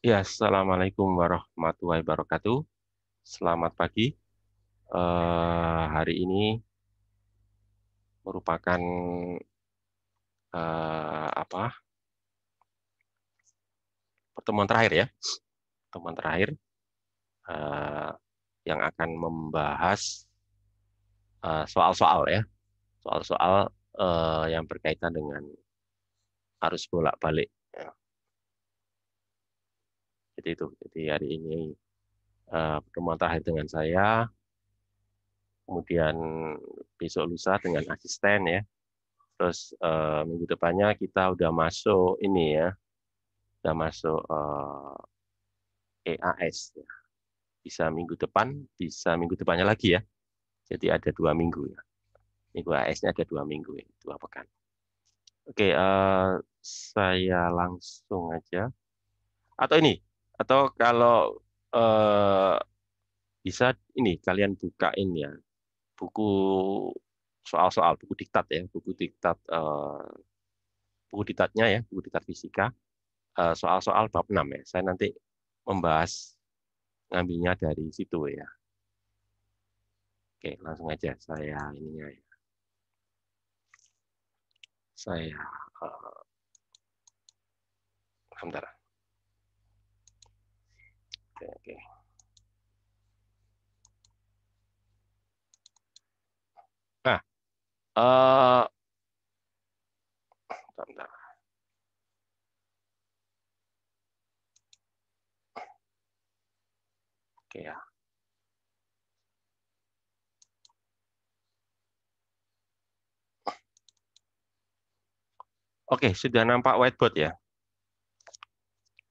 Ya, Assalamualaikum warahmatullahi wabarakatuh. Selamat pagi. Hari ini merupakan apa? Pertemuan terakhir ya, pertemuan terakhir eh, yang akan membahas soal-soal ya, soal-soal yang berkaitan dengan arus bolak-balik. Ya, jadi itu. Jadi hari ini pertemuan terakhir dengan saya, kemudian besok lusa dengan asisten ya. Terus minggu depannya kita udah masuk ini ya, udah masuk EAS. Ya. Bisa minggu depan, bisa minggu depannya lagi ya. Jadi ada 2 minggu ya. Minggu AS-nya ada 2 minggu ya, 2 pekan. Oke, saya langsung aja. Atau ini, atau kalau eh, bisa ini kalian bukain ya buku soal-soal, buku diktat ya, buku diktatnya ya, buku diktat fisika, soal-soal bab 6 ya. Saya nanti membahas ngambilnya dari situ ya. Oke, langsung aja saya ininya ya. Saya sebentar. Oke, oke. Nah, eh bentar. Oke ya. Oke, sudah nampak whiteboard ya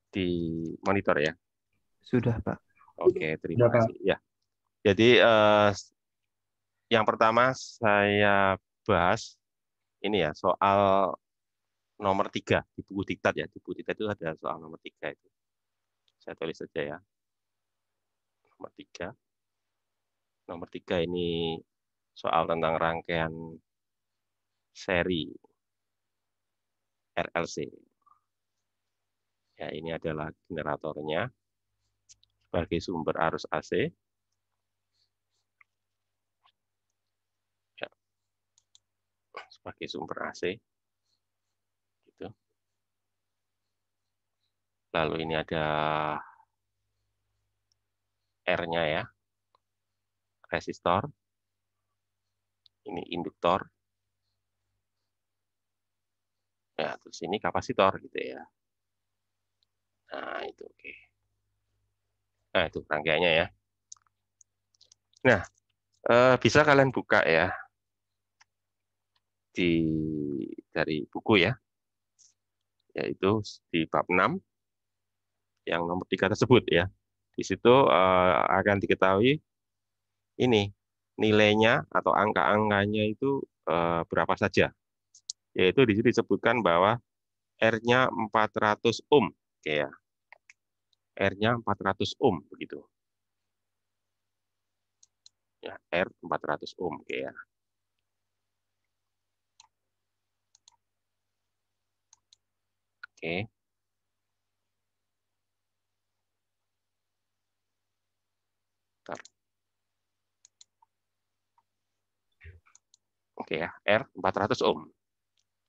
di monitor ya. Sudah, Pak. Oke, terima Ya, kasih. Pak. Ya. Jadi yang pertama saya bahas ini ya soal nomor 3 di buku diktat ya. Di buku diktat itu ada soal nomor 3 itu. Saya tulis saja ya. Nomor 3. Nomor 3 ini soal tentang rangkaian seri RLC. Ya, ini adalah generatornya sebagai sumber arus AC. Ya, sebagai sumber AC. Gitu. Lalu ini ada R-nya ya, resistor. Ini induktor. Ya, terus ini kapasitor gitu ya. Nah, itu oke. Nah, itu rangkaiannya ya. Nah, bisa kalian buka ya di dari buku ya, yaitu di bab 6 yang nomor 3 tersebut ya. Di situ akan diketahui ini nilainya atau angka-angkanya itu berapa saja. Yaitu di sini disebutkan bahwa R-nya 400 ohm. Oke ya. R-nya 400 ohm begitu. Ya, R 400 ohm oke ya. Oke. Bentar. Oke ya, R 400 ohm.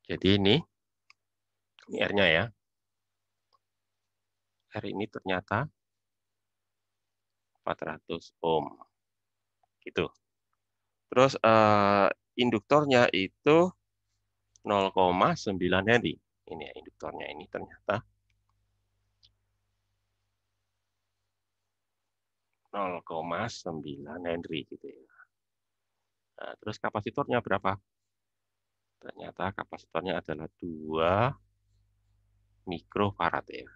Jadi ini R-nya ya. R ini ternyata 400 ohm. Gitu. Terus induktornya itu 0,9 Henry. Ini ya induktornya ini ternyata 0,9 Henry gitu ya. Nah, terus kapasitornya berapa? Ternyata kapasitornya adalah 2 mikrofarad ya.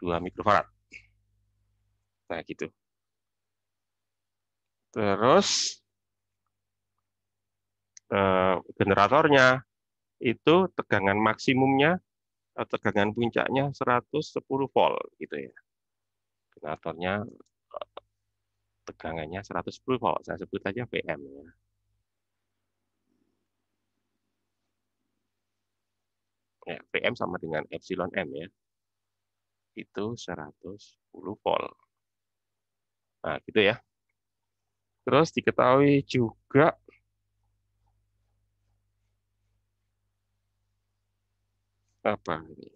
2 mikrofarad. Nah, gitu. Terus generatornya itu tegangan maksimumnya atau tegangan puncaknya 110 volt gitu ya. Generatornya tegangannya 110 volt. Saya sebut aja VM ya. Ya, VM sama dengan epsilon M ya. itu 110 volt. Nah, gitu ya. Terus diketahui juga apa ini?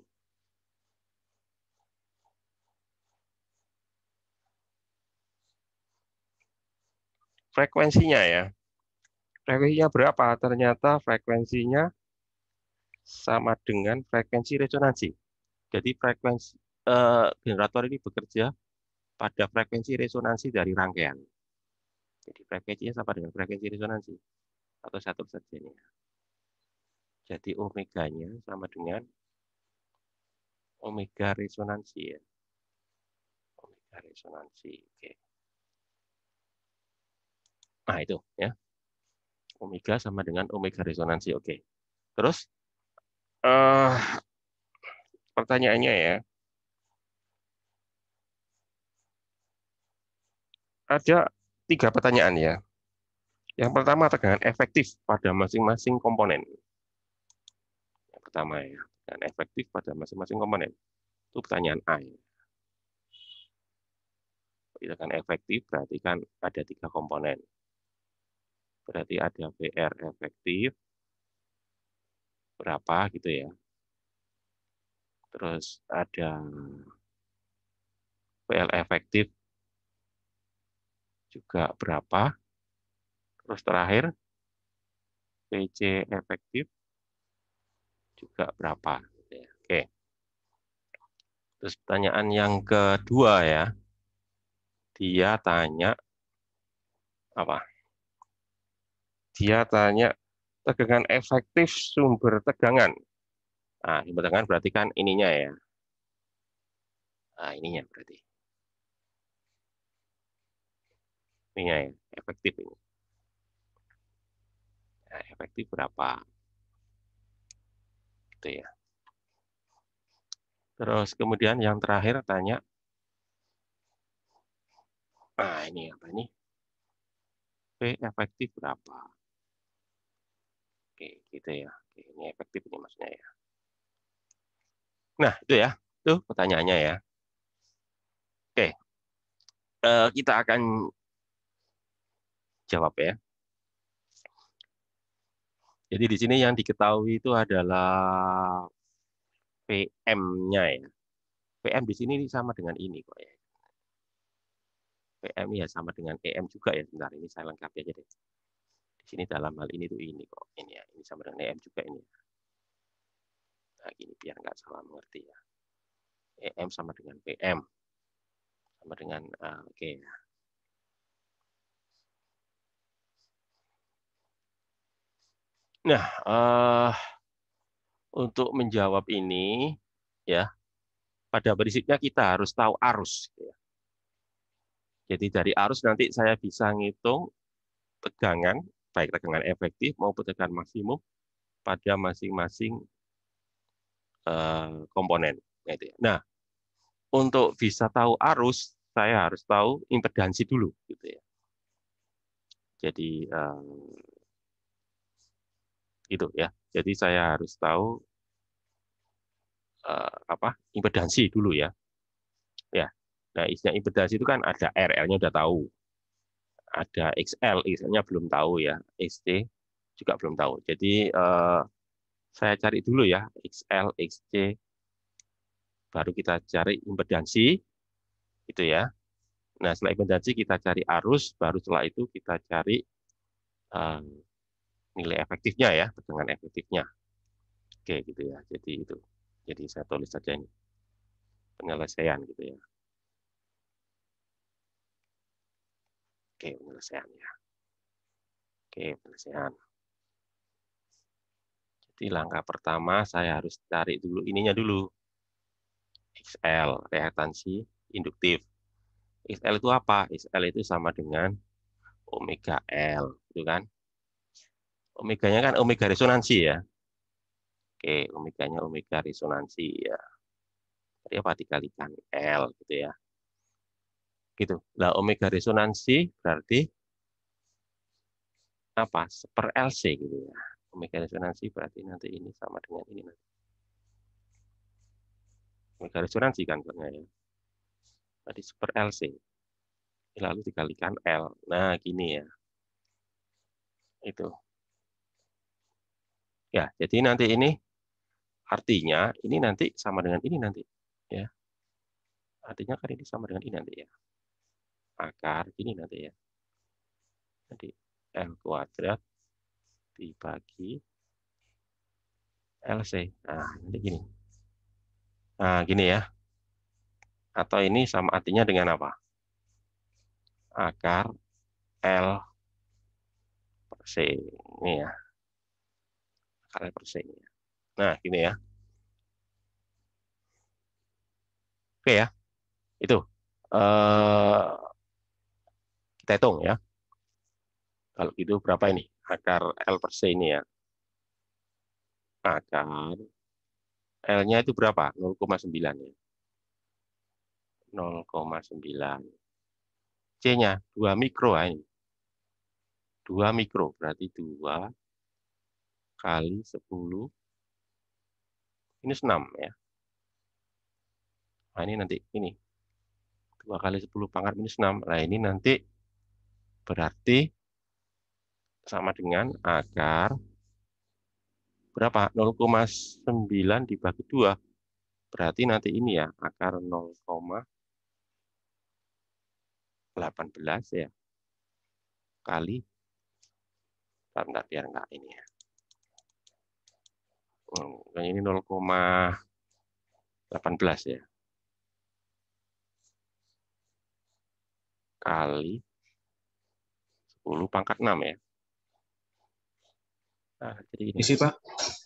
Frekuensinya ya. Frekuensinya berapa? Ternyata frekuensinya sama dengan frekuensi resonansi. Jadi frekuensi generator ini bekerja pada frekuensi resonansi dari rangkaian. Jadi frekuensinya sama dengan frekuensi resonansi atau satu saja ini. Jadi omeganya sama dengan omega resonansi ya. Omega resonansi. Oke. Nah, itu ya. Omega sama dengan omega resonansi. Oke. Terus eh pertanyaannya ya, ada 3 pertanyaan ya. Yang pertama tegangan efektif pada masing-masing komponen. Yang pertama ya, tegangan efektif pada masing-masing komponen. Itu pertanyaan A. Ya. Tegangan efektif berarti kan ada 3 komponen. Berarti ada VR efektif berapa gitu ya. Terus ada PL efektif juga berapa. Terus terakhir PC efektif juga berapa. Oke. Terus pertanyaan yang kedua ya. Dia tanya apa? Dia tanya tegangan efektif sumber tegangan. Nah, sumber tegangan berarti kan ininya ya. Nah, ininya berarti. Ininya ya, efektif ini. Nah, efektif berapa? Gitu ya. Terus kemudian yang terakhir tanya, nah ini apa ini? P efektif berapa? Oke, gitu ya. Oke, ini efektif ini maksudnya ya. Nah, itu ya. Itu pertanyaannya ya. Oke, kita akan jawab ya. Jadi di sini yang diketahui itu adalah PM-nya ya. PM di sini sama dengan ini kok ya. PM ya sama dengan EM juga ya. Sebentar, ini saya lengkapi aja deh. Di sini dalam hal ini tuh ini kok. Ini ya, ini sama dengan EM juga ini. Nah, gini biar nggak salah mengerti ya. EM sama dengan PM. Sama dengan, oke. Nah, untuk menjawab ini, ya, pada prinsipnya kita harus tahu arus. Ya. Jadi dari arus nanti saya bisa ngitung tegangan, baik tegangan efektif maupun tegangan maksimum pada masing-masing komponen. Nah, untuk bisa tahu arus, saya harus tahu impedansi dulu, gitu ya. Jadi itu ya. Jadi saya harus tahu apa impedansi dulu ya. Ya. Nah, isinya impedansi itu kan ada RL-nya udah tahu, ada XL, XL-nya belum tahu ya, XC juga belum tahu. Jadi saya cari dulu ya XL, XC, baru kita cari impedansi, gitu ya. Nah, setelah impedansi kita cari arus, baru setelah itu kita cari eh, nilai efektifnya ya, tegangan efektifnya. Oke, gitu ya. Jadi itu. Jadi saya tulis saja ini penyelesaian gitu ya. Oke, penyelesaian ya. Oke, penyelesaian. Jadi langkah pertama saya harus cari dulu ininya dulu. XL, reaktansi induktif. XL itu apa? XL itu sama dengan omega L, gitu kan? Omeganya kan omega resonansi ya. Oke, omeganya omega resonansi ya. Jadi apa dikalikan L gitu ya. Gitu. Nah, omega resonansi berarti apa? Per LC gitu ya. Omega resonansi berarti nanti ini sama dengan ini nanti. omega resonansi kan ya. Tadi per LC. Lalu dikalikan L. Nah, gini ya. Itu. Ya, jadi nanti ini artinya ini nanti sama dengan ini nanti. Ya. Artinya kan ini sama dengan ini nanti ya. Akar gini nanti ya. Jadi L kuadrat dibagi LC. Nah, nanti gini. Nah, gini ya. Atau ini sama artinya dengan apa? Akar L per C. Ini ya. Akar L per C. Nah, gini ya. Oke ya. Itu. Kita hitung ya. Kalau gitu berapa ini? Akar L per C ini ya. Akar L-nya itu berapa? 0,9 ya. 0,9. C-nya 2 mikro ini. 2 mikro berarti 2 kali 10 minus 6 ya. Nah, ini nanti ini 2 kali 10 pangkat minus 6. Nah, ini nanti berarti sama dengan akar berapa? 0,9 dibagi 2. Berarti nanti ini ya, akar 0,18 ya. Kali, bentar, biar enggak ini ya. Yang ini 0,18 ya. Kali 10 pangkat 6 ya. Nah, jadi ini. Isi, Pak.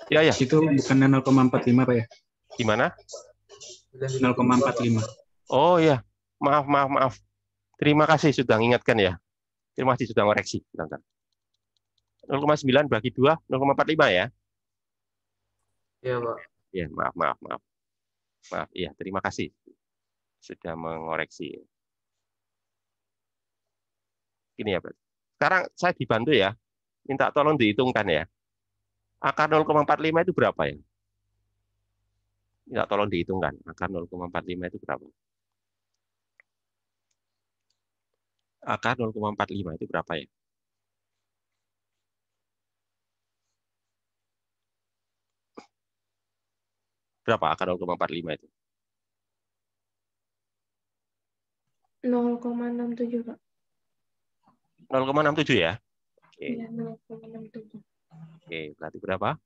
Ya, ya. Itu bukan 0,45, Pak ya? Gimana? 0,45. Oh ya, maaf. Terima kasih sudah mengingatkan ya. Terima kasih sudah koreksi. 0,9 bagi 2, 0,45 ya. Iya, Pak. Ya, maaf. Iya, terima kasih sudah mengoreksi. Gini ya, Pak. Sekarang saya dibantu ya. Minta tolong dihitungkan ya. Akar 0,45 itu berapa ya? Minta tolong dihitungkan. Akar 0,45 itu berapa? Akar 0,45 itu berapa ya? Berapa akar 0,45 itu? 0,67, Pak. 0,67 ya? Oke. Iya, 0,67. Oke, berarti berapa?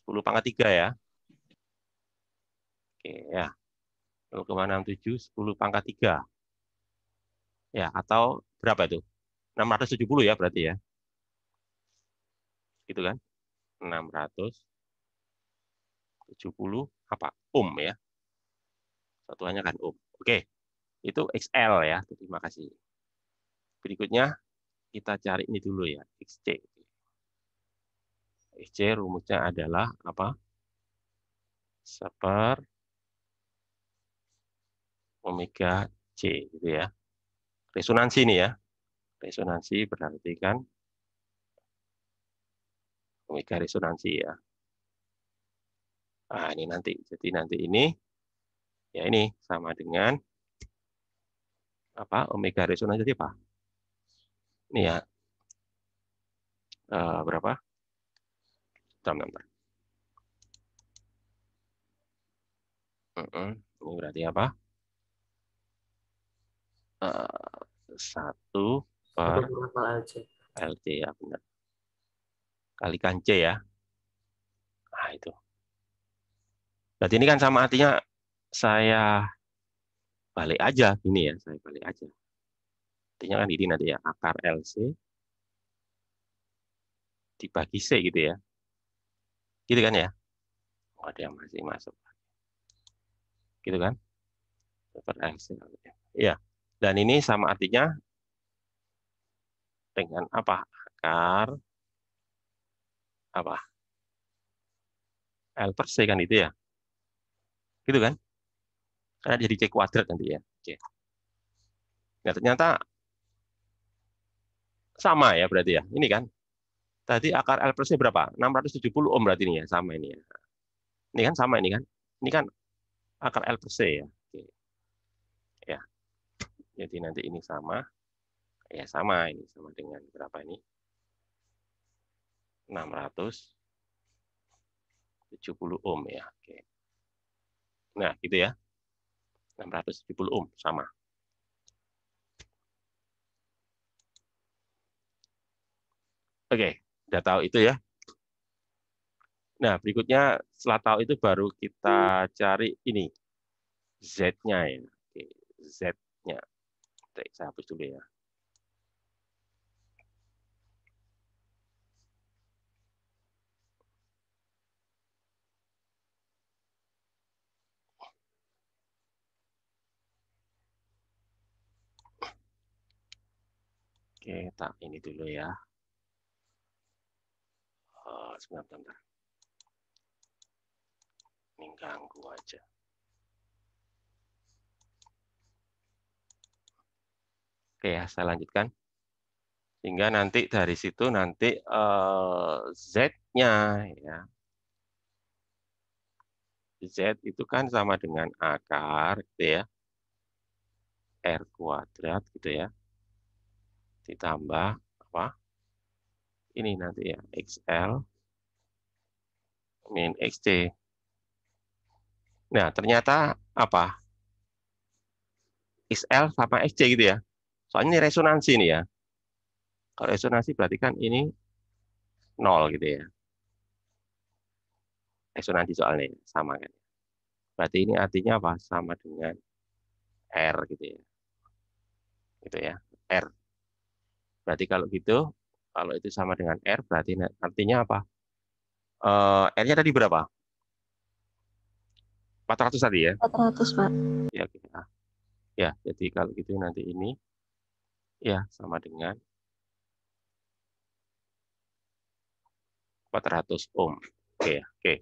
10 pangkat 3 ya? Oke, ya. 0,67, 10 pangkat 3. Ya, atau berapa itu? 670 ya berarti ya? Gitu kan? 670 apa? Ohm ya. Satuannya kan ohm. Oke. Itu XL ya. Terima kasih. Berikutnya kita cari ini dulu ya, XC. XC rumusnya adalah apa? Seper omega C gitu ya. Resonansi ini ya. Resonansi berarti kan omega resonansi ya. Nah, ini nanti. Jadi nanti ini ya ini sama dengan apa? Omega resonansi jadi apa? Ini ya. Berapa? Bentar. Ini berarti apa? 1 per LC ya, benar. Kalikan C ya. Nah, itu. Berarti ini kan sama artinya saya balik aja. Ini ya, saya balik aja. Artinya kan ini nanti ya, akar LC dibagi C gitu ya. Gitu kan ya? Oh, ada yang masih masuk. Gitu kan? Per LC. Iya. Dan ini sama artinya dengan apa? Akar apa? L per C kan itu ya. Gitu kan? Karena jadi C kuadrat nanti ya. Oke. Nah, ternyata sama ya berarti ya. Ini kan. Tadi akar L per C berapa? 670 ohm berarti ini ya. Sama ini ya. Ini kan sama ini kan. Ini kan akar L per C ya. Oke. Ya. Jadi nanti ini sama. Ya sama, ini sama dengan berapa ini? 670 ohm ya. Oke. Nah, gitu ya. 670 ohm sama. Oke, udah tahu itu ya. Nah, berikutnya setelah tahu itu baru kita cari ini Z-nya ya. Oke, Z-nya. Saya hapus dulu ya. Oke, tak ini dulu ya. Sebentar. Ini ganggu aja. Oke ya, saya lanjutkan. Sehingga nanti dari situ nanti Z-nya ya. Z itu kan sama dengan akar gitu ya. R kuadrat gitu ya. Ditambah apa? Ini nanti ya, XL min XC. Nah, ternyata apa? XL sama XC gitu ya. Soalnya ini resonansi nih ya. Kalau resonansi berarti kan ini 0 gitu ya. Resonansi soalnya sama kan. Berarti ini artinya apa? Sama dengan R gitu ya. Gitu ya. R. Berarti kalau gitu, kalau itu sama dengan R, berarti artinya apa? R-nya tadi berapa? 400 tadi ya? 400, Pak. Ya, oke. Ya, jadi kalau gitu nanti ini ya sama dengan 400 ohm. Oke, oke.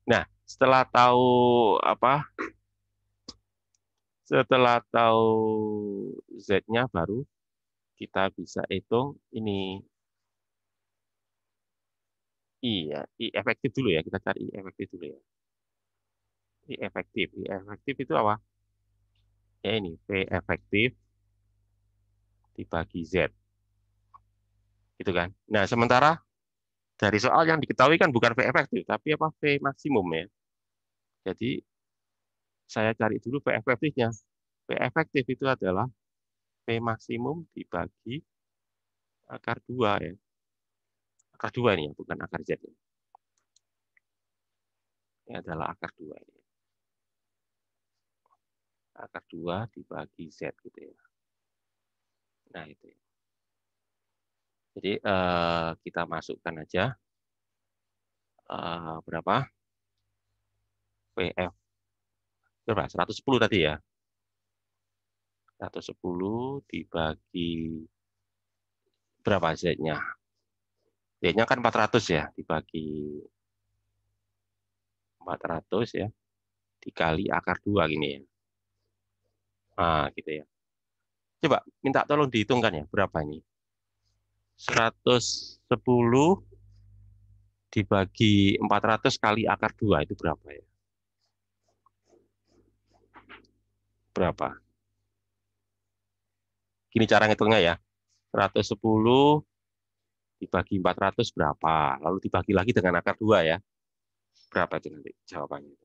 Nah, setelah tahu apa? Setelah tahu Z-nya baru kita bisa hitung ini I ya, I efektif dulu ya, kita cari I efektif dulu ya. I efektif itu apa? Ya ini, V efektif dibagi Z. Gitu kan. Nah, sementara dari soal yang diketahui kan bukan V efektif, tapi apa? V maksimum ya. Jadi, saya cari dulu V efektifnya. V efektif itu adalah V maksimum dibagi akar 2 ya. Akar 2 ini ya, bukan akar Z. Ya. Ini adalah akar 2 ini. Akar 2 dibagi Z gitu ya. Nah, itu ya. Jadi kita masukkan aja berapa? VF berapa? 110 tadi ya. 110 dibagi berapa Z-nya? Z-nya kan 400 ya, dibagi 400 ya, dikali akar 2 gini ya. Nah, gitu ya. Coba minta tolong dihitungkan ya, berapa ini? 110 dibagi 400 kali akar 2 itu berapa ya? Berapa? Gini cara ngitungnya ya. 110 dibagi 400 berapa? Lalu dibagi lagi dengan akar 2 ya. Berapa itu nanti jawabannya?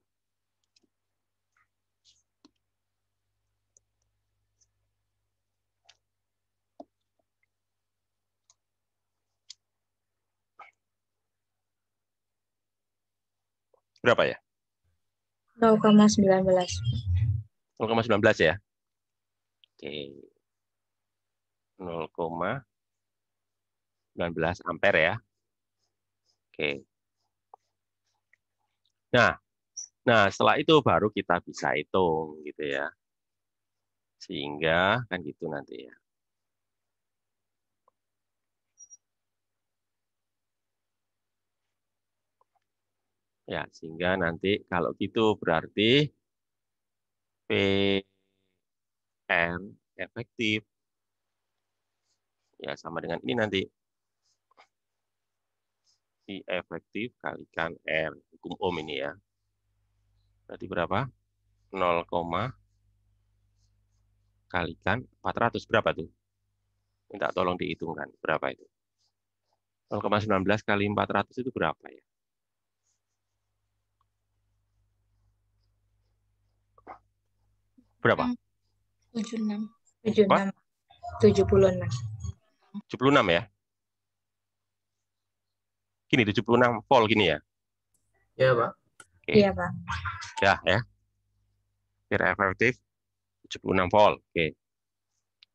Berapa ya? 0,19. 0,19 ya. Oke. 0,19 ampere ya. Oke. Nah, setelah itu baru kita bisa hitung gitu ya. Sehingga kan gitu nanti ya. Ya, sehingga nanti kalau gitu berarti PN efektif ya sama dengan ini nanti. I efektif kalikan R, hukum Ohm ini ya. Berarti berapa? 0, kalikan 400. Berapa tuh? Minta tolong dihitungkan. Berapa itu? 0,19 kali 400 itu berapa ya? Berapa? 76. Apa? 76. 76 ya? Gini, 76 volt gini ya? Iya, Pak. Oke. Iya, Pak. Ya. Kira efektif 76 volt. Oke.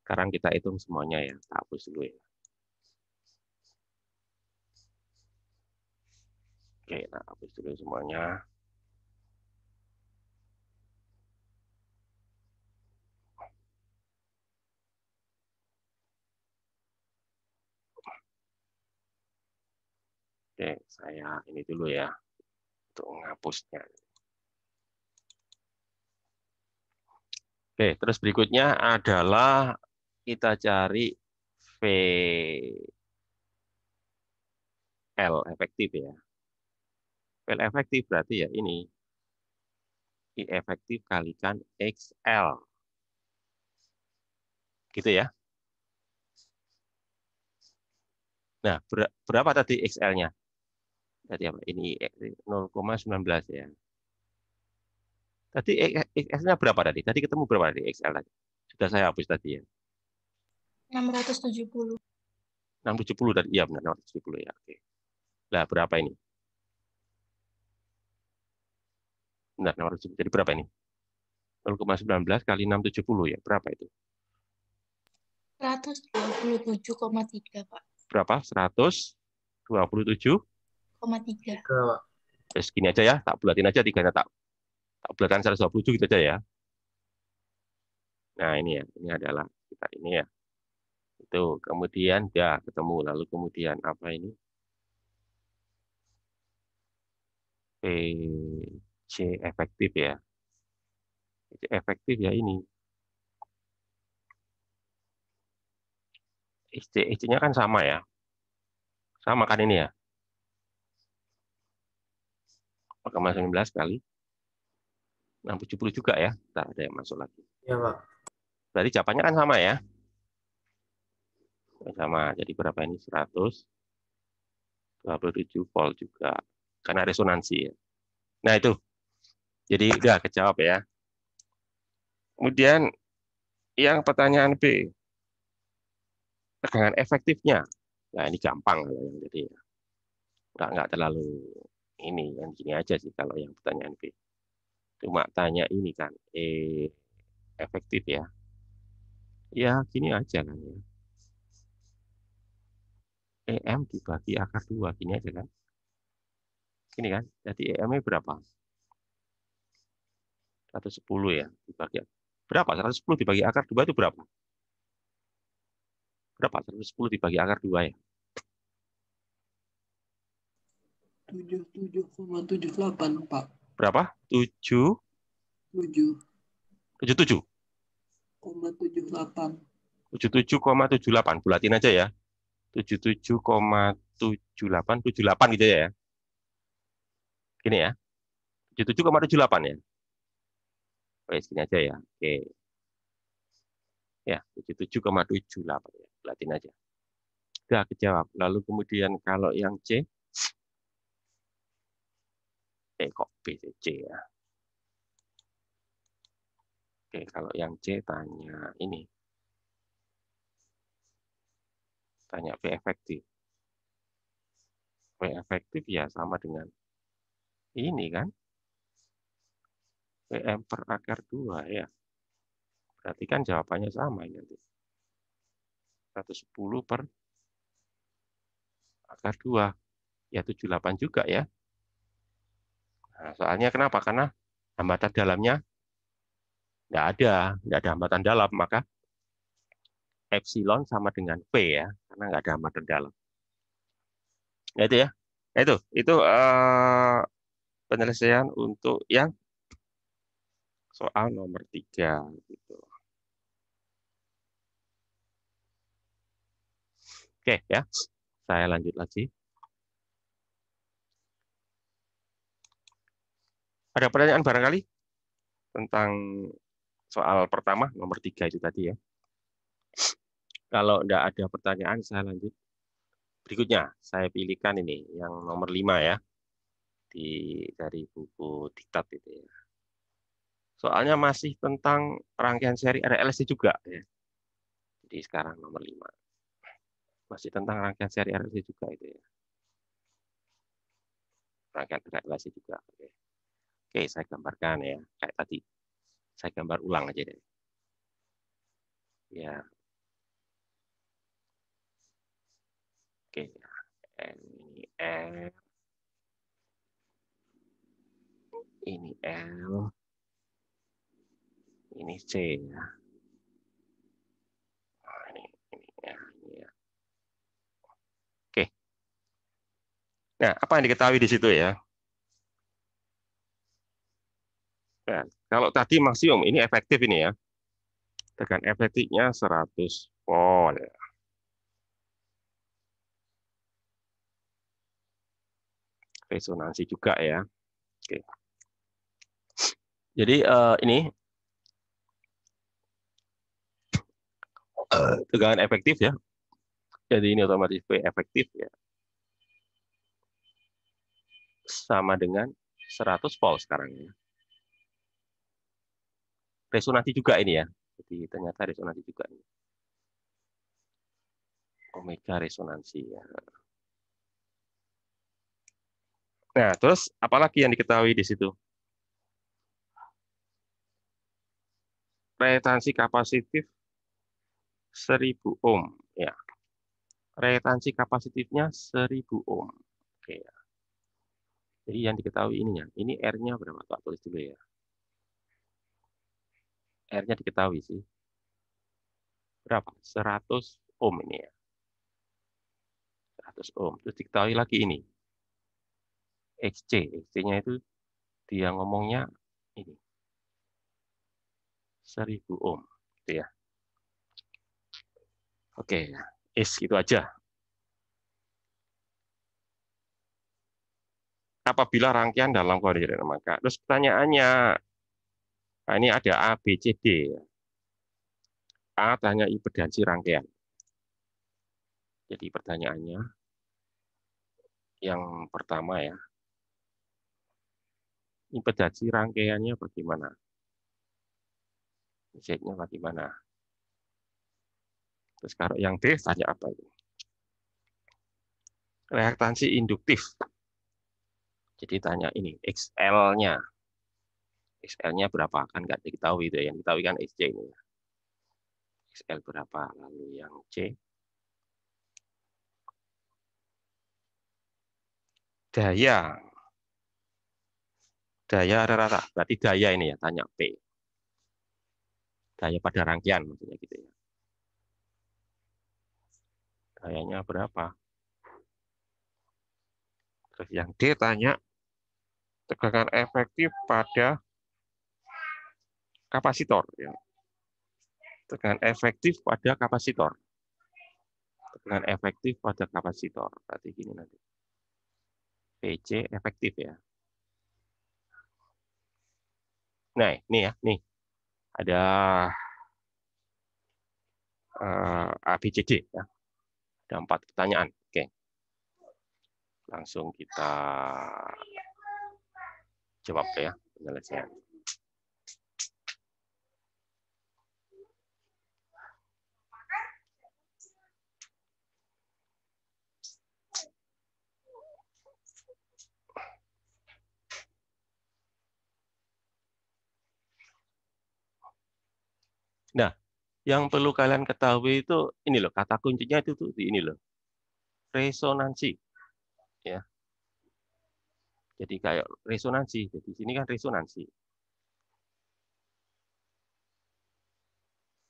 Sekarang kita hitung semuanya ya. Kita hapus dulu ya. Oke, kita hapus dulu semuanya. Oke, saya ini dulu ya untuk menghapusnya. Oke, terus berikutnya adalah kita cari VL efektif ya. VL efektif berarti ya ini. I efektif kalikan XL. Gitu ya. Nah, berapa tadi XL-nya? Tadi apa? Ini 0,19 ya. Tadi XL-nya berapa tadi? Tadi ketemu berapa tadi XL tadi? Sudah saya hapus tadi ya. 670. 670 tadi. Iya benar 670 ya. Oke. Lah berapa ini? Benar 670. Jadi berapa ini? 0,19 kali 670 ya. Berapa itu? 127,3, Pak. Berapa? 127. 0,3. Ke, Pak. Segini aja ya. Tak bulatin aja tiganya tak bulatkan 127 gitu aja ya. Nah, ini ya. Ini adalah kita ini ya. Itu kemudian ya ketemu, lalu kemudian apa ini? PC efektif ya. PC efektif ya ini. IC-nya kan sama ya. Sama kan ini ya. 0,19 kali 670 juga ya. Ntar ada yang masuk lagi. Iya, Pak. Berarti jawabannya kan sama ya. Sama. Jadi berapa ini? 127 volt juga. Karena resonansi ya. Nah, itu. Jadi udah kejawab ya. Kemudian yang pertanyaan B. Tegangan efektifnya. Nah, ini gampang kalau yang jadi ya. Nggak terlalu ini. Yang gini aja sih kalau yang pertanyaan B. Cuma tanya ini kan. Efektif ya. Ya, gini aja kan ya. EM dibagi akar 2. Gini aja kan. Gini kan. Jadi EM-nya berapa? 110 ya. Dibagi berapa? 110 dibagi akar 2 itu berapa? Berapa? 110 dibagi akar 2 ya. 77,78, Pak. Berapa? 7, 77. 7,78. 77,78. Bulatin aja ya. 77,78. 78 gitu ya. Gini ya. 77,78 ya. Oke, segini aja ya. Oke. Ya, 77,78 ya. Bulatin aja. Udah kejawab. Lalu kemudian kalau yang C, kok B, C ya. Oke, kalau yang C tanya ini. Tanya V efektif. V efektif ya sama dengan ini kan. VM per akar 2 ya. Berarti kan jawabannya sama ini nanti. 110 per akar 2. Ya 78 juga ya. Nah, soalnya kenapa? Karena hambatan dalamnya nggak ada hambatan dalam, maka epsilon sama dengan V ya, karena nggak ada hambatan dalam. Nah, itu ya. Nah, itu penyelesaian untuk yang soal nomor 3 gitu. Oke ya, saya lanjut lagi. Ada pertanyaan barangkali? tentang soal pertama, nomor 3 itu tadi ya. Kalau tidak ada pertanyaan, saya lanjut. Berikutnya, saya pilihkan ini, yang nomor 5 ya, dari buku diktat itu ya. Soalnya masih tentang rangkaian seri RLC juga ya. Jadi sekarang nomor 5. Masih tentang rangkaian seri RLC juga itu ya. Rangkaian RLC juga. Oke, saya gambarkan ya, kayak tadi. Saya gambar ulang aja deh. Ya. Oke, ini R, ini L, ini C ya. Nah, ini ya, ini ya. Oke. Nah, apa yang diketahui di situ ya? Nah, kalau tadi maksimum, ini efektif ini ya. Tekan efektifnya 100 volt. Resonansi juga ya. Oke. Jadi ini tegangan efektif ya. Jadi ini otomatis V efektif ya. Sama dengan 100 volt sekarang ya. Resonansi juga ini ya. Jadi ternyata resonansi juga ini. Omega resonansi ya. Nah, terus apalagi yang diketahui di situ? Reaktansi kapasitif 1000 ohm ya. Reaktansi kapasitifnya 1000 ohm. Oke ya. Jadi yang diketahui ininya. Ini R-nya berapa? Tak tulis dulu ya. R-nya diketahui sih. Berapa? 100 ohm ini ya. 100 ohm. Terus diketahui lagi ini. XC. XC-nya itu dia ngomongnya ini. 1000 ohm. Gitu ya. Oke. Gitu aja. Apabila rangkaian dalam koordinat maka. Terus pertanyaannya, nah ini ada A, B, C, D. A tanya impedansi rangkaian. Jadi pertanyaannya, yang pertama ya, impedansi rangkaiannya bagaimana? Z-nya bagaimana? Terus kalau yang D, tanya apa itu? Reaktansi induktif. Jadi tanya ini, XL-nya. XL-nya berapa? Kan nggak diketahui itu. Yang diketahui kan XC ini. XL berapa? Lalu yang C. Daya. Daya rata-rata. Berarti daya ini ya, tanya P. Daya pada rangkaian maksudnya gitu ya. Dayanya berapa? Terus yang D tanya tegangan efektif pada kapasitor. Ya. Tegangan efektif pada kapasitor. Tegangan efektif pada kapasitor. Berarti gini nanti. PC efektif ya. Nah, ini ya, nih. Ada ABCD ya. Ada 4 pertanyaan. Oke. Langsung kita jawab ya penyelesaian. Nah, yang perlu kalian ketahui itu ini loh, kata kuncinya itu tuh ini loh. Resonansi. Ya. Jadi kayak resonansi. Jadi sini kan resonansi.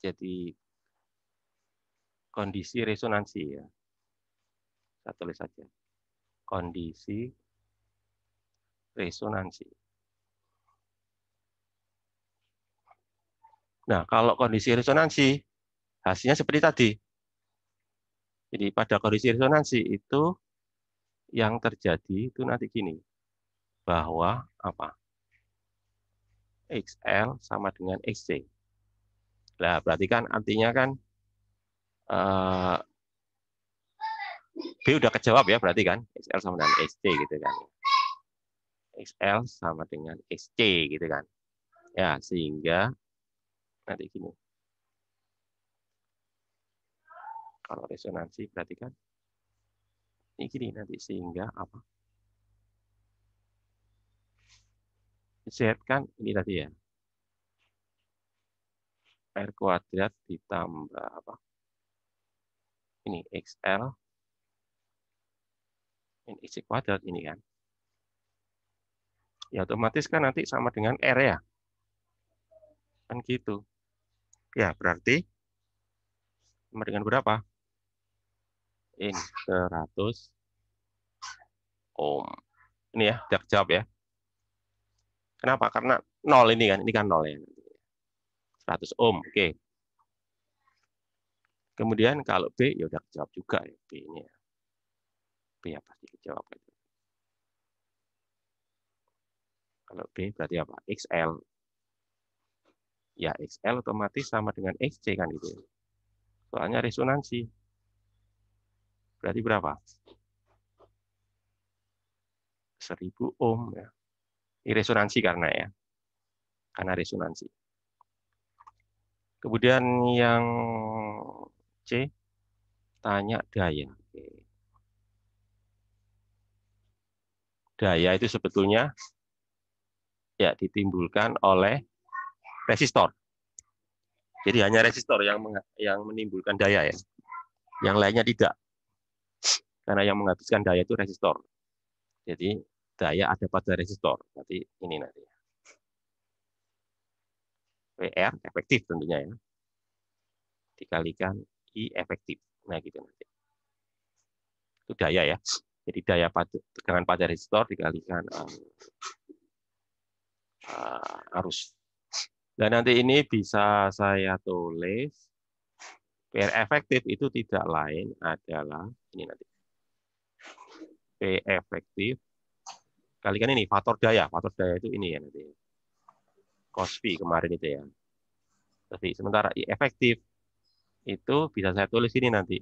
Jadi kondisi resonansi ya. Saya tulis saja. Kondisi resonansi. Nah, kalau kondisi resonansi, hasilnya seperti tadi. Jadi pada kondisi resonansi itu yang terjadi itu nanti gini, bahwa apa? XL sama dengan XC. Nah, berarti kan artinya kan B udah kejawab ya, berarti kan XL sama dengan XC gitu kan. XL sama dengan XC gitu kan. Ya, sehingga nanti gini. Kalau resonansi berarti kan ini gini nanti, sehingga apa? Z kan ini tadi ya. R kuadrat ditambah apa? Ini XL. Ini X kuadrat ini kan. Ya otomatis kan nanti sama dengan R ya. Kan gitu. Ya, berarti sama dengan berapa? Ini 100 ohm. Ini ya, udah jawab ya. Kenapa? Karena 0 ini kan 0 ya. 100 ohm, oke. Kemudian kalau B, ya udah jawab juga ya. B ini ya. B ya pasti dijawab. Kalau B berarti apa? XL. Ya, XL otomatis sama dengan XC kan gitu. Soalnya resonansi. Berarti berapa? 1000 ohm ya. Ini resonansi karena ya. Karena resonansi. Kemudian yang C, tanya daya. Daya itu sebetulnya ya ditimbulkan oleh resistor. Jadi hanya resistor yang menimbulkan daya ya. Yang lainnya tidak. Karena yang menghabiskan daya itu resistor. Jadi daya ada pada resistor. Berarti ini nanti. PR efektif tentunya ya. Dikalikan I efektif. Nah gitu nanti. Itu daya ya. Jadi daya tegangan pada resistor dikalikan arus. Dan nanti ini bisa saya tulis PR efektif itu tidak lain adalah ini nanti. P efektif kalikan ini faktor daya. Faktor daya itu ini ya nanti. Cos V kemarin itu ya. Tapi sementara I efektif itu bisa saya tulis ini nanti.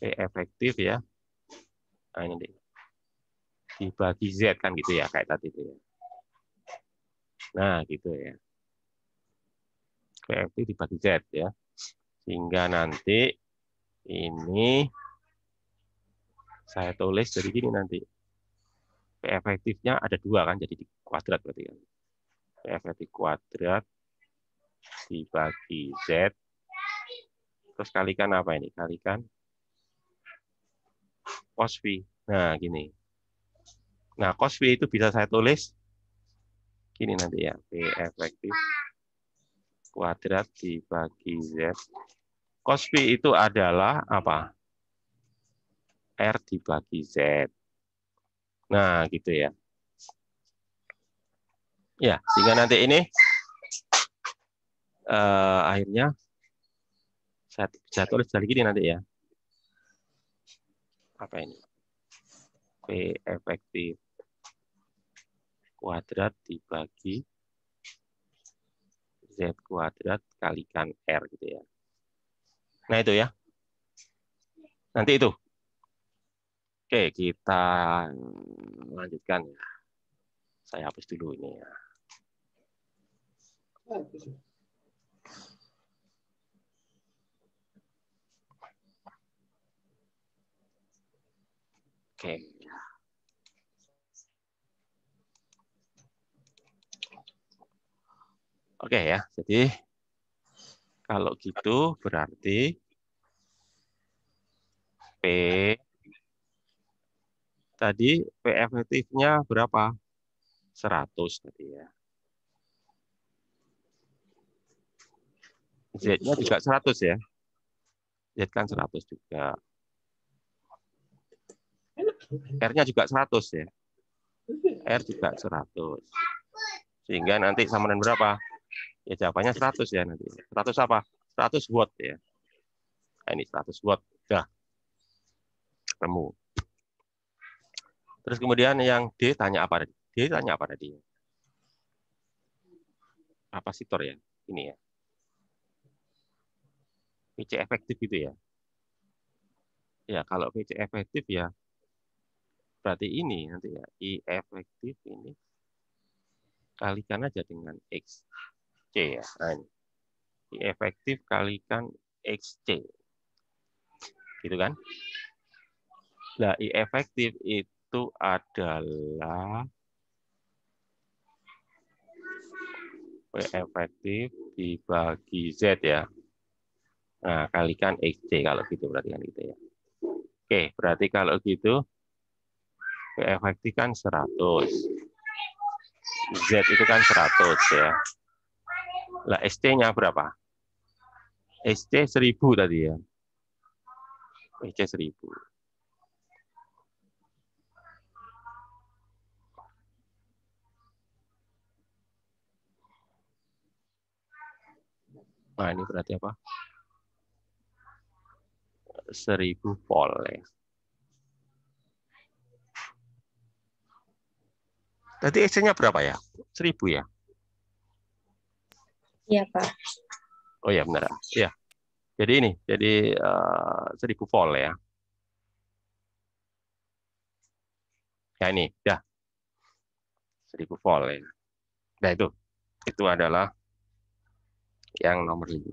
P efektif ya. Nah ini deh. Dibagi Z kan gitu ya kayak tadi itu ya. Nah gitu ya. P efektif dibagi Z ya. Sehingga nanti ini saya tulis jadi gini nanti. P efektifnya ada 2 kan, jadi di kuadrat berarti kan. P efektif kuadrat dibagi Z. Terus kalikan apa ini? Kalikan cos V. Nah, gini. Nah, cos V itu bisa saya tulis gini nanti ya. P efektif kuadrat dibagi Z. Cos V itu adalah apa? R dibagi Z. Nah, gitu ya. Ya, sehingga nanti ini akhirnya saya tulis dari gini nanti ya. Apa ini? P efektif kuadrat dibagi Z kuadrat kalikan R gitu ya. Nah, itu ya. Nanti itu. Oke, kita lanjutkan ya. Saya hapus dulu ini ya. Oke. Oke ya, jadi kalau gitu berarti P tadi P efektifnya berapa? 100 tadi ya. Z-nya juga 100 ya. Z kan 100 juga. R-nya juga 100 ya. R juga 100. Sehingga nanti sama dengan berapa? Ya jawabannya 100 ya nanti. 100 apa? 100 watt ya. Nah, ini 100 watt. Sudah. Ketemu. Terus kemudian yang D tanya apa tadi? Dia tanya apa tadi? Kapasitor ya, ini ya. VC efektif itu ya. Ya, kalau VC efektif ya berarti ini nanti ya, I efektif ini kalikan aja dengan XC ya. Nah, ini. I efektif kalikan XC. Gitu kan? Nah, I efektif itu adalah V efektif dibagi Z ya. Nah, kalikan XC kalau gitu berarti kan gitu ya. Oke, berarti kalau gitu V efektif kan 100. Z itu kan 100 ya. Lah SC-nya berapa? SC 1000 tadi ya. SC 1000. Nah, ini berarti apa? 1000 volt ya. Tadi SC-nya berapa ya? 1000 ya? Iya, Pak. Oh ya benar. Ya. Jadi ini, jadi 1000 volt ya. Ya ini, ya. 1000 volt ya. Nah itu adalah yang nomor 5.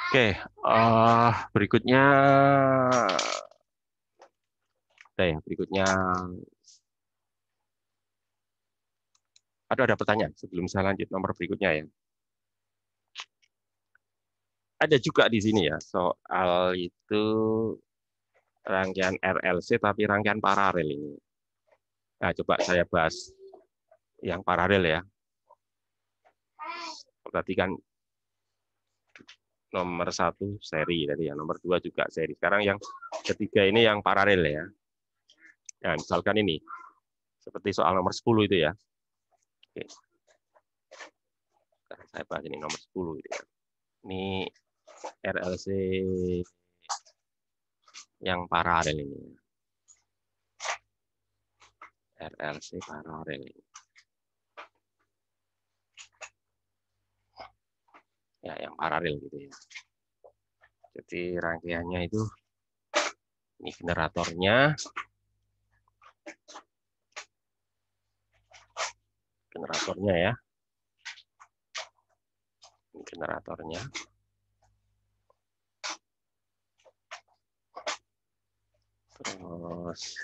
Oke, berikutnya, berikutnya ada pertanyaan sebelum saya lanjut nomor berikutnya ya. Ada juga di sini ya soal itu rangkaian RLC tapi rangkaian paralel ini. Nah, coba saya bahas yang paralel ya. Berarti kan nomor 1 seri tadi ya, nomor 2 juga seri. Sekarang yang ketiga ini yang paralel ya. Nah, misalkan ini seperti soal nomor 10 itu ya. Oke. Sekarang saya bahas ini nomor 10 itu ya. Ini RLC yang paralel ini. RLC paralel ini. Ya, yang paralel gitu ya. Jadi rangkaiannya itu ini generatornya ya. Ini generatornya. Terus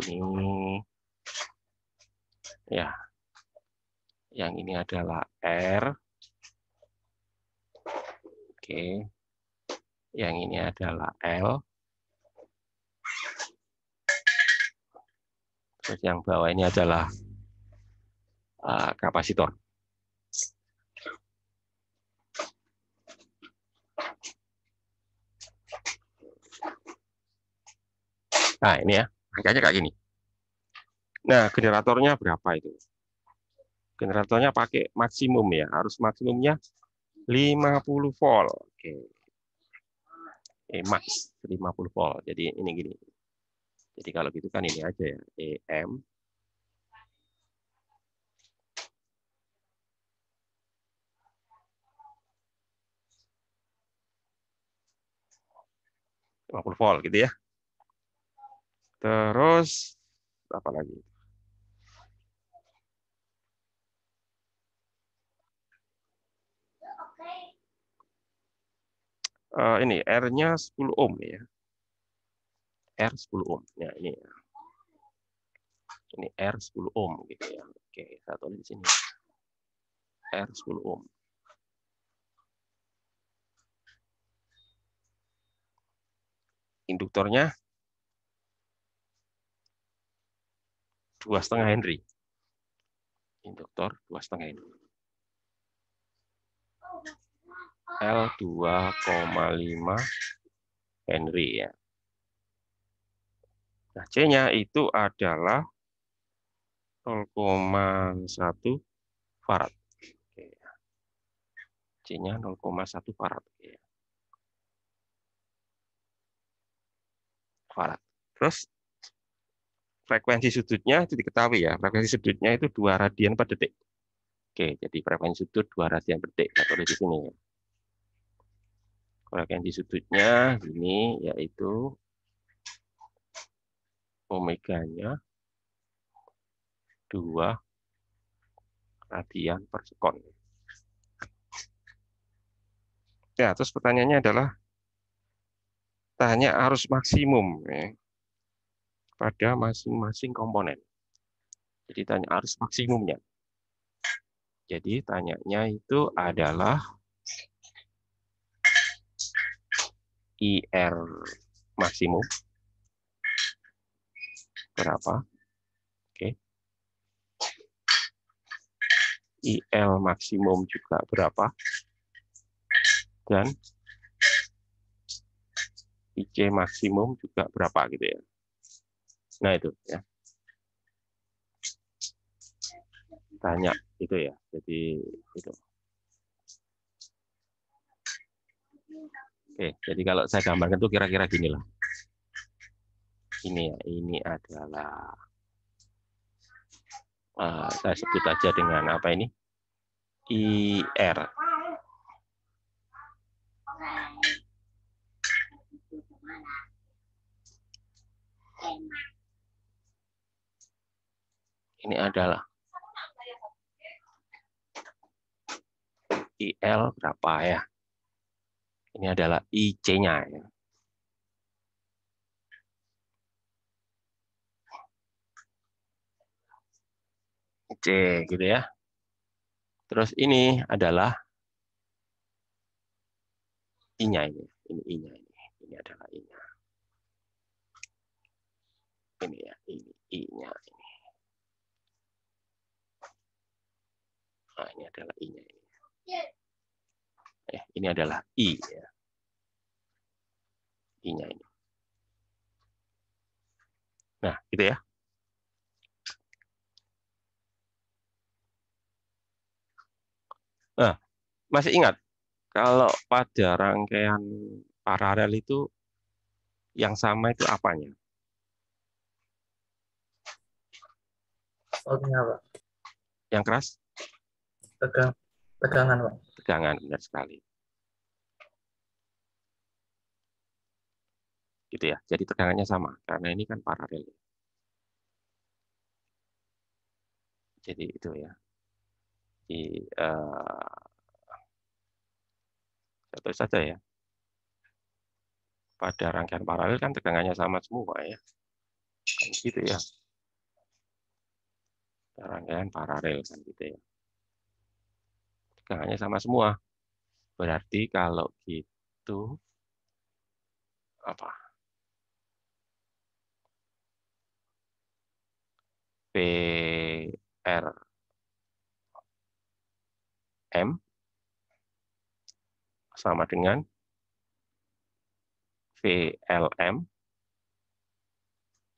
ini ya. Yang ini adalah R. Oke. Yang ini adalah L. Terus yang bawah ini adalah kapasitor. Nah, ini ya. Angkanya kayak gini. Nah, generatornya berapa itu? Generatornya pakai maksimum ya. Harus maksimumnya 50 volt. Oke. Max 50 volt. Jadi ini gini. Jadi kalau gitu kan ini aja ya. EM 50 volt gitu ya. Terus apa lagi? Ini R-nya 10 ohm ya. R 10 ohm. Ya, ini ya. Ini R 10 ohm gitu ya. Oke, saya tulis di sini. R 10 ohm. Induktornya 2,5 Henry. Induktor 2,5 Henry. L 2,5 Henry ya. Nah, C-nya itu adalah 0,1 farad. Oke. C-nya 0,1 farad. Oke. Farad. Terus frekuensi sudutnya itu diketahui ya. Frekuensi sudutnya itu 2 radian per detik. Oke, jadi frekuensi sudut 2 radian per detik. Kita tulis di sini. Frekuensi sudutnya ini yaitu omeganya 2 radian per sekon. Ya, terus pertanyaannya adalah tanya arus maksimum ya, pada masing-masing komponen. Jadi tanya arus maksimumnya. Jadi tanyanya itu adalah IR maksimum berapa? Oke. IL maksimum juga berapa? Dan IC maksimum juga berapa gitu ya. Nah itu ya. Tanya itu ya. Jadi itu. Oke, jadi kalau saya gambarkan tuh kira-kira gini lah. Ini ya, ini adalah saya sebut aja dengan apa ini? IR. Ini adalah IL berapa ya? Ini adalah IC-nya ya. C gitu ya. Terus ini adalah I-nya ini. Ini I-nya ini. Ini adalah I-nya. Ini ya, ini I-nya ini. Nah, ini adalah I-nya ini. Ini adalah I ya. I-nya ini. Nah, gitu ya. Nah, masih ingat kalau pada rangkaian paralel itu yang sama itu apanya? Outnya, Pak. Yang keras? Tegangan, Pak. Tegangan, benar sekali. Gitu ya. Jadi tegangannya sama karena ini kan paralel. Jadi itu ya. Di satu saja ya. Pada rangkaian paralel kan tegangannya sama semua ya. Kan gitu ya. Rangkaian paralel kan gitu ya. Tegangannya sama semua. Berarti kalau gitu apa? PRM sama dengan VLM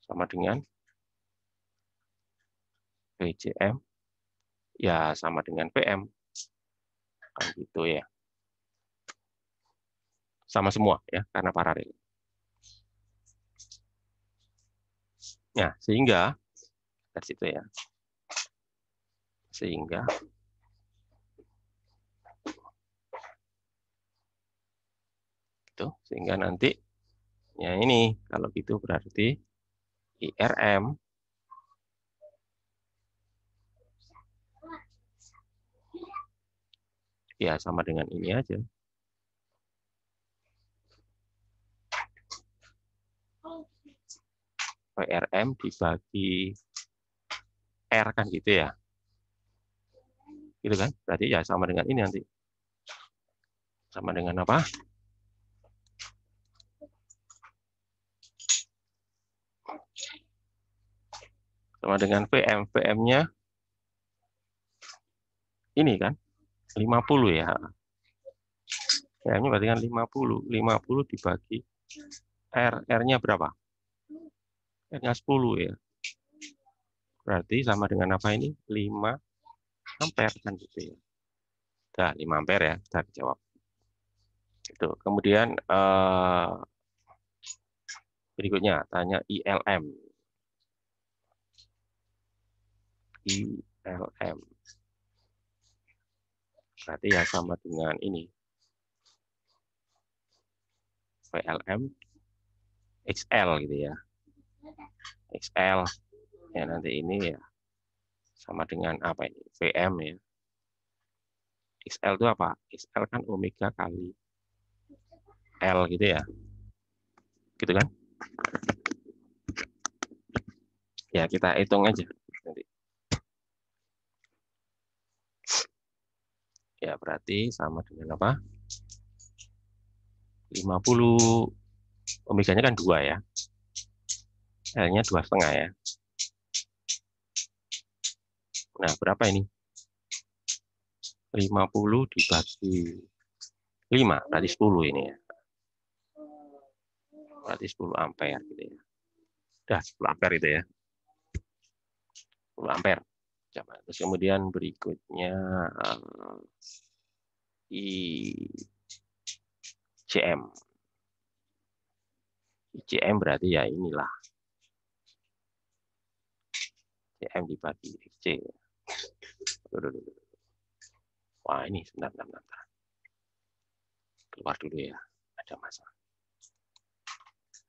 sama dengan VCM ya sama dengan PM. Kan gitu ya. Sama semua ya karena paralel. Nah, sehingga dari situ ya. Sehingga itu sehingga nanti ya ini kalau gitu berarti IRM ya sama dengan ini aja. PRM dibagi R kan gitu ya. Gitu kan? Berarti ya sama dengan ini nanti. Sama dengan apa? Sama dengan PM. PM-nya ini kan 50 ya. PM-nya berarti kan 50. 50 dibagi R. R-nya berapa? R-nya 10 ya. Berarti sama dengan apa ini? 5 ampere kan gitu ya. Udah 5 ampere ya, sudah dijawab. Itu. Kemudian berikutnya tanya ILM. ILM. Berarti ya sama dengan ini. VLM XL gitu ya. XL ya, nanti ini ya sama dengan apa ini? VM ya. XL itu apa? XL kan omega kali L gitu ya. Gitu kan? Ya, kita hitung aja nanti. Ya, berarti sama dengan apa? 50. Omeganya kan 2 ya. L-nya 2,5 ya. Nah, berapa ini? 50 dibagi 5, berarti 10 ini ya. Berarti 10 ampere gitu ya. Udah 10 ampere itu ya. 10 ampere. Coba. Terus kemudian berikutnya ICM. ICM berarti ya inilah. ICM dibagi XC. Wah, ini sebentar. Keluar dulu ya. Ada masalah.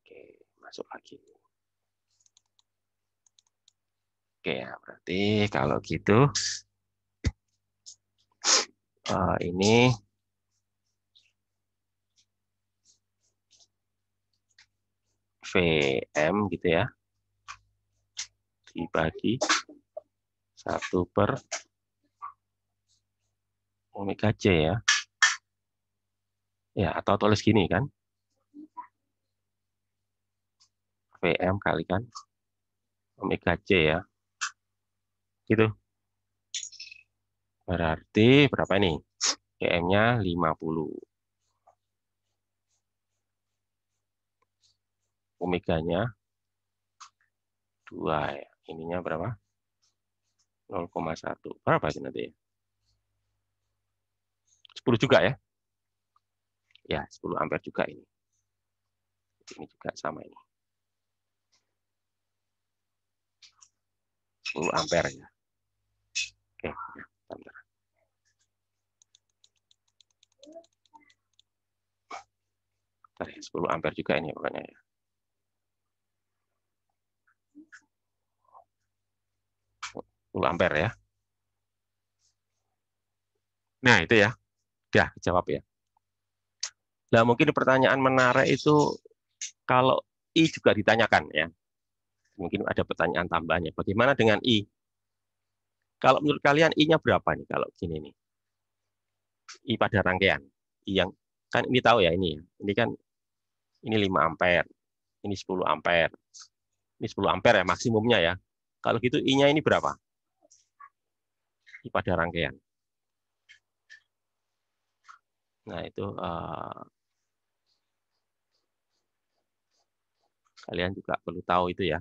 Oke, masuk lagi. Oke ya, berarti kalau gitu ini VM gitu ya, dibagi 1 per omega C ya. Ya, atau tulis gini kan. VM kalikan omega C ya. Gitu. Berarti berapa ini? VM-nya 50. Omeganya 2 ya. Ininya berapa? 0,1. Berapa itu nanti ya? 10 juga ya? Ya, 10 ampere juga ini. Ini juga sama ini. 10 ampere ya. Oke, ya, bentar. Bentar ya, 10 ampere juga ini pokoknya ya. Ampere ya. Nah, itu ya. Udah jawab ya. Nah, mungkin pertanyaan menarik itu kalau I juga ditanyakan ya. Mungkin ada pertanyaan tambahannya. Bagaimana dengan I? Kalau menurut kalian I-nya berapa nih kalau gini nih? I pada rangkaian. I yang kan ini tahu ya ini. Ini kan ini 5 ampere. Ini 10 ampere. Ini 10 ampere ya maksimumnya ya. Kalau gitu I-nya ini berapa? I pada rangkaian. Nah, itu kalian juga perlu tahu itu ya.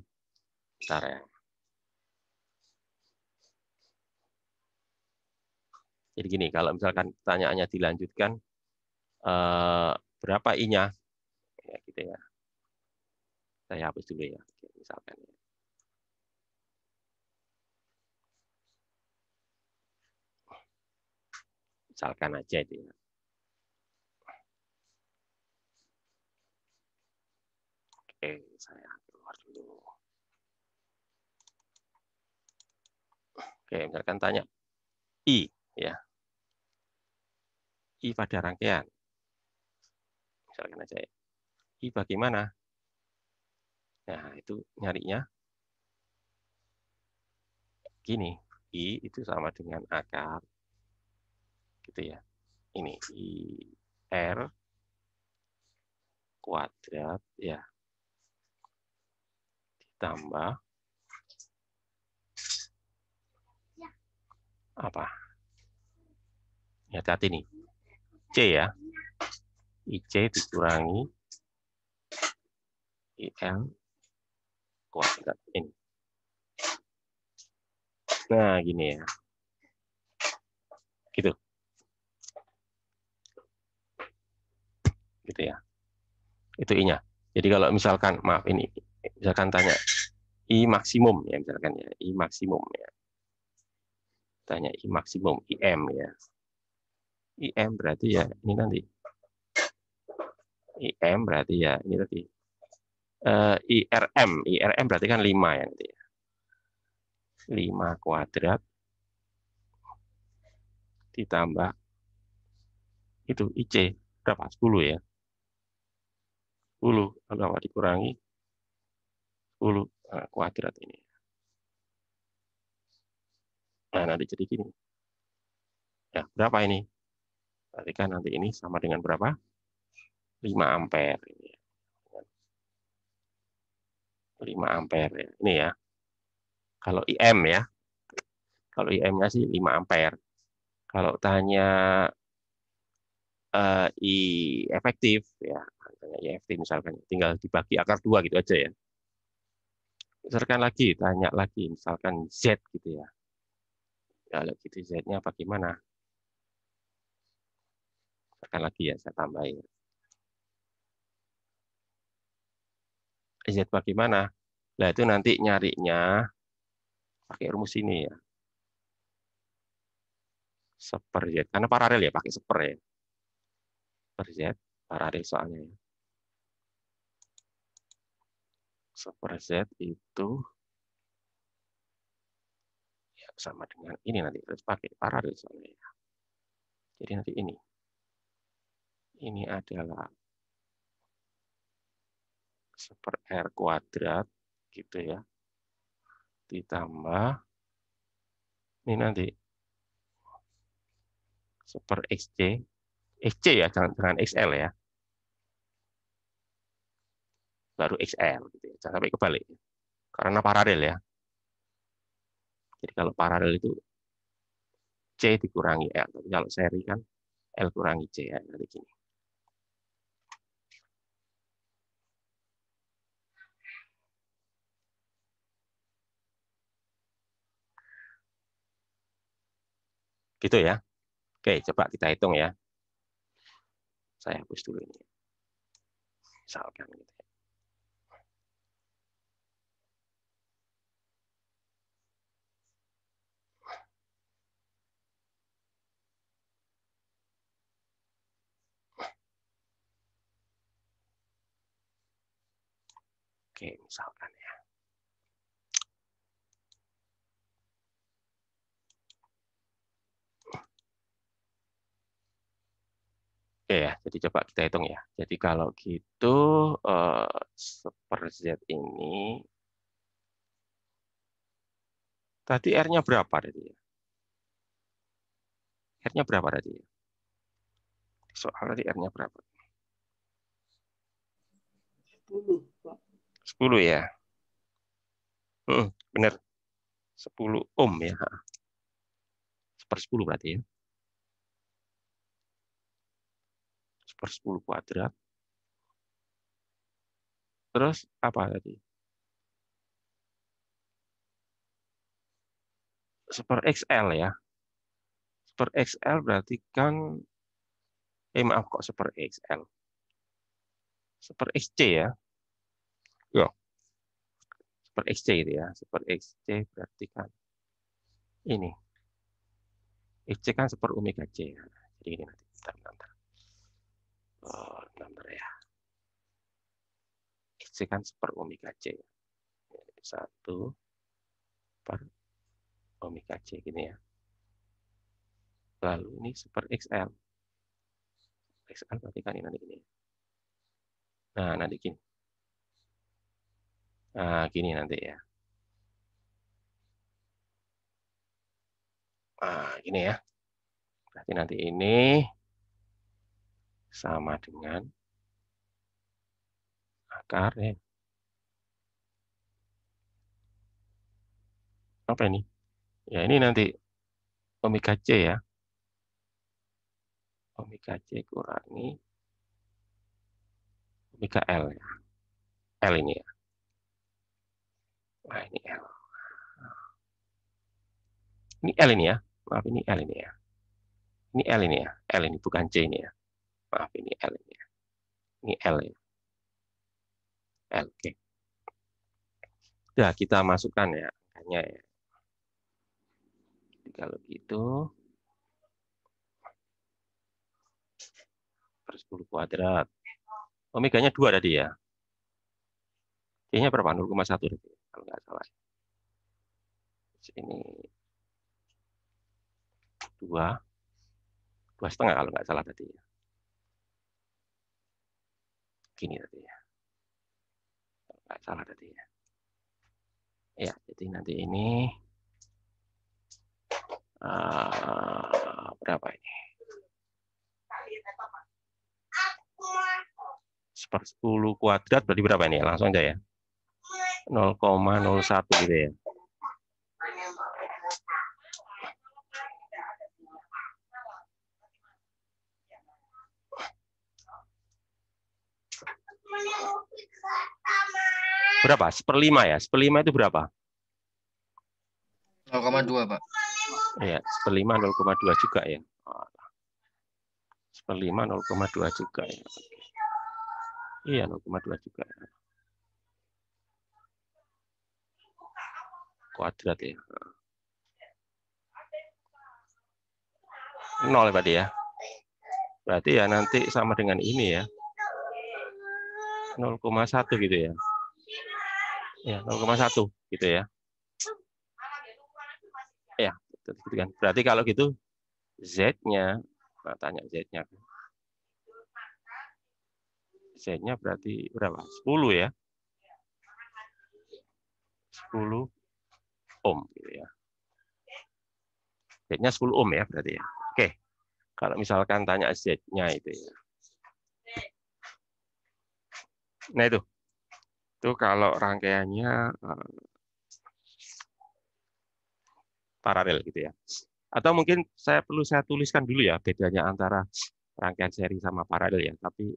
Bentar ya. Jadi gini, kalau misalkan pertanyaannya dilanjutkan, berapa I-nya? Ya, gitu ya. Saya hapus dulu ya, misalkan. Misalkan aja itu ya. Oke, saya keluar dulu. Oke, misalkan tanya I, ya. I pada rangkaian. Misalkan aja ya. I bagaimana? Nah, itu nyarinya gini. I itu sama dengan akar. Gitu ya. Ini I R kuadrat, ya. Ditambah apa? Ya, hati nih. C ya. IC dikurangi IL kuadrat ini. Nah, gini ya. Gitu. Gitu ya. Itu I-nya. Jadi kalau misalkan, maaf ini, misalkan tanya I maksimum ya, misalkan ya, I maksimum ya. Tanya I maksimum, IM ya. IM berarti ya, ini nanti. IM berarti ya, ini tadi. IRM berarti kan 5 ya nanti. 5 kuadrat ditambah itu IC berapa? 10 ya. 10 kalau dikurangi 10 kuadrat ini. Nah, nanti jadi gini. Ya, berapa ini? Berarti kan nanti ini sama dengan berapa? 5 ampere ini ya. 5 ampere ya. Ini ya. Kalau IM ya. Kalau IM-nya sih 5 ampere. Kalau tanya I efektif ya, tanya I efektif misalkan tinggal dibagi akar 2 gitu aja ya. Misalkan lagi, tanya lagi misalkan Z gitu ya. Kalau gitu Z-nya bagaimana? Misalkan lagi ya, saya tambahin. Z bagaimana? Nah, itu nanti nyarinya pakai rumus ini ya. Seper Z. Karena paralel ya, pakai seper ya. Per Z, paralel soalnya ya. Seper Z itu ya, sama dengan ini nanti. Harus pakai paralel soalnya ya. Jadi nanti ini. Ini adalah seper R kuadrat gitu ya. Ditambah ini nanti seper XC. XC ya, jangan XL ya. Baru XL gitu ya. Jangan sampai kebalik. Karena paralel ya. Jadi kalau paralel itu C dikurangi L. Tapi kalau seri kan L kurangi C ya. Nanti gini. Gitu ya. Oke, coba kita hitung ya. Saya hapus dulu ini. Misalkan gitu ya. Oke, misalkan ya. Oke ya, jadi coba kita hitung ya. Jadi kalau gitu seper Z ini tadi R-nya berapa tadi ya? R-nya berapa tadi ya? Soal tadi R-nya berapa? 10, Pak. 10 ya. Benar. 10 ohm ya. Seper 10 berarti ya. Seper 10 kuadrat. Terus apa tadi? Seper XL ya. Seper XL berarti kan maaf kok seper XL. Seper XC ya. Ya, seper XC itu ya. Seper XC berarti kan ini. XC kan seper omega C ya. Jadi ini nanti bentar. Oh, bentar ya. XC kan seper omega C. 1 per omega C gini ya. Lalu ini seper XL. XL berarti kan ini nanti gini. Nah, nanti gini. Nah, gini nanti ya. Nah, gini ya. Berarti nanti ini sama dengan akar ya. Apa ini? Ya, ini nanti omega C ya. Omega C kurangi omega L ya. L ini ya. Nah, ini L. Ini L ini ya. Maaf, ini L ini ya. Ini L ini ya. L ini bukan C ini ya. Maaf, ini L ini ya. Ini L ya. L, oke. Udah, kita masukkan ya angkanya ya. Jadi kalau gitu, per 10 kuadrat. Omeganya 2 tadi ya. C-nya berapa? 0,1 tadi, kalau nggak salah. Ini 2,5 kalau nggak salah tadi ya. Gini tadi ya. Kalau nggak salah tadi ya. Ya, jadi nanti ini berapa ini? Per 10 kuadrat berarti berapa ini? Langsung aja ya. 0,01 gitu ya. Berapa? 1/5 ya? 1/5 itu berapa? 0,2, Pak. Ya, 1/5 0,2 juga ya. 1/5 0,2 juga ya. Iya, 0,2 juga ya. Kuadrat ya. 0 berarti ya. Berarti ya nanti sama dengan ini ya. 0,1 gitu ya. Ya, 0,1 gitu ya. Ya, gitu kan. Berarti kalau gitu Z-nya, nah, tanya Z-nya. Z-nya berarti berapa? 10 ya. 10 ohm gitu ya. Z-nya 10 ohm ya berarti ya. Oke. Kalau misalkan tanya Z-nya itu ya. Nah itu. Itu kalau rangkaiannya paralel gitu ya. Atau mungkin perlu saya tuliskan dulu ya bedanya antara rangkaian seri sama paralel ya. Tapi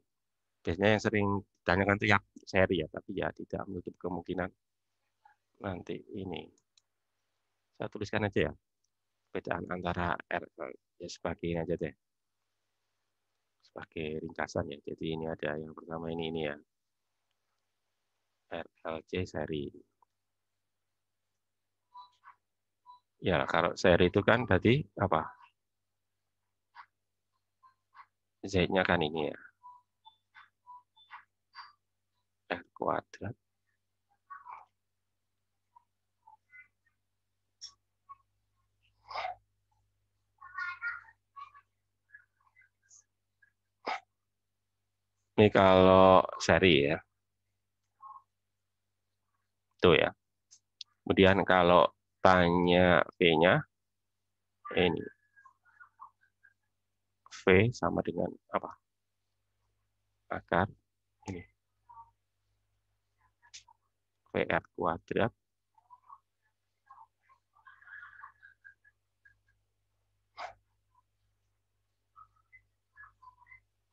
biasanya yang sering ditanyakan itu yang seri ya. Tapi ya tidak menutup kemungkinan nanti ini. Saya tuliskan aja ya. Perbedaan antara R ya sebagai ini aja deh. Sebagai ringkasan ya. Jadi ini ada yang pertama ini ya. RLC seri. Ya, kalau seri itu kan tadi apa? Z-nya kan ini ya. R kuadrat. Ini kalau seri ya. Tuh ya. Kemudian kalau tanya V-nya, ini. V sama dengan apa? Akar ini. VR kuadrat.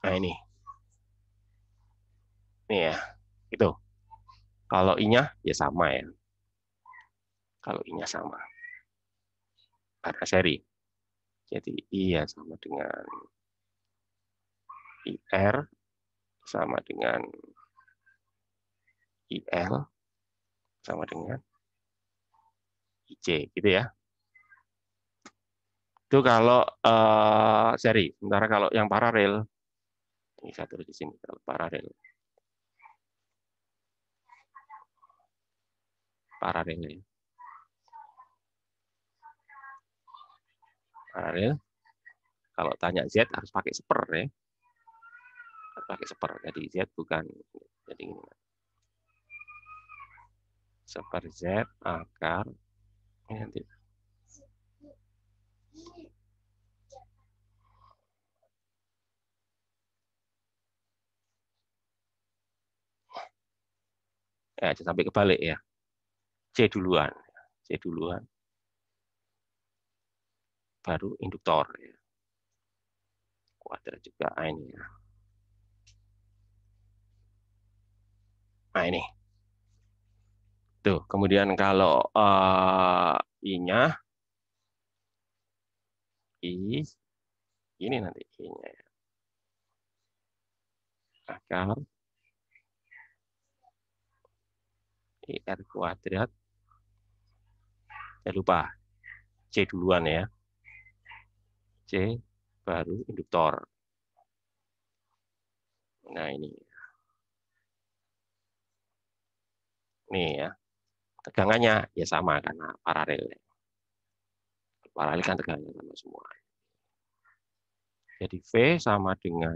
Nah ini. Ini ya. Itu. Kalau I-nya ya sama ya. Kalau I-nya sama. Karena seri. Jadi I ya sama dengan IR sama dengan IL sama dengan IC gitu ya. Itu kalau seri. Sementara kalau yang paralel, ini saya tulis di sini kalau paralel. Paralel ya. Paralel. Kalau tanya Z harus pakai seper ya. Harus pakai seper. Jadi Z bukan jadi ini. Seper Z akar ini nanti. Ya, jangan sampai kebalik ya. C duluan. C duluan. Baru induktor ya. Kuadrat juga ini ya. Nah ini. Tuh, kemudian kalau I-nya I, ini nanti I-nya. Akar IR kuadrat. Jangan lupa, C duluan ya. C baru induktor. Nah, ini. Nih ya. Tegangannya ya sama karena paralel. Paralel kan tegangannya sama semua. Jadi V sama dengan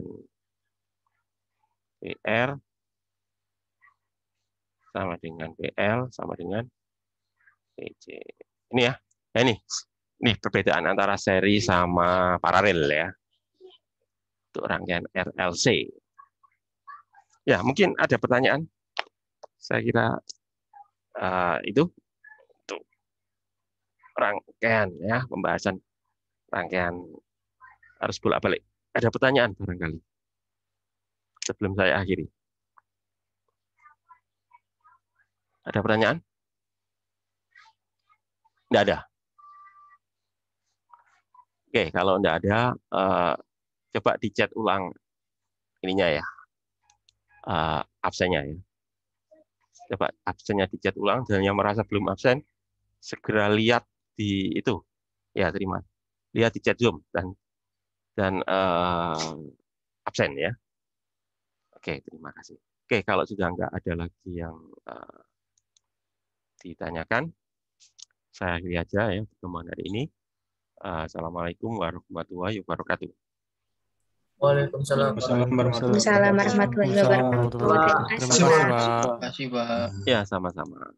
PR sama dengan PL sama dengan PC. Ini ya. Nah, ini perbedaan antara seri sama paralel ya. Untuk rangkaian RLC. Ya, mungkin ada pertanyaan. Saya kira itu untuk rangkaian ya, pembahasan rangkaian arus bolak-balik. Ada pertanyaan barangkali sebelum saya akhiri. Ada pertanyaan? Tidak ada. Oke, kalau tidak ada, coba dicet ulang ininya ya, absennya ya. Coba absennya dicet ulang, dan yang merasa belum absen, segera lihat di itu. Ya, terima. Lihat di chat Zoom dan absen ya. Oke, terima kasih. Oke, kalau sudah nggak ada lagi yang ditanyakan, saya akhiri aja ya pertemuan hari ini. Assalamualaikum warahmatullahi wabarakatuh. Waalaikumsalam Waalaikumsalam warahmatullahi wabarakatuh. Terima Terima kasih, kasih, Pak. Pak. Terima kasih, Pak. Ya, sama-sama.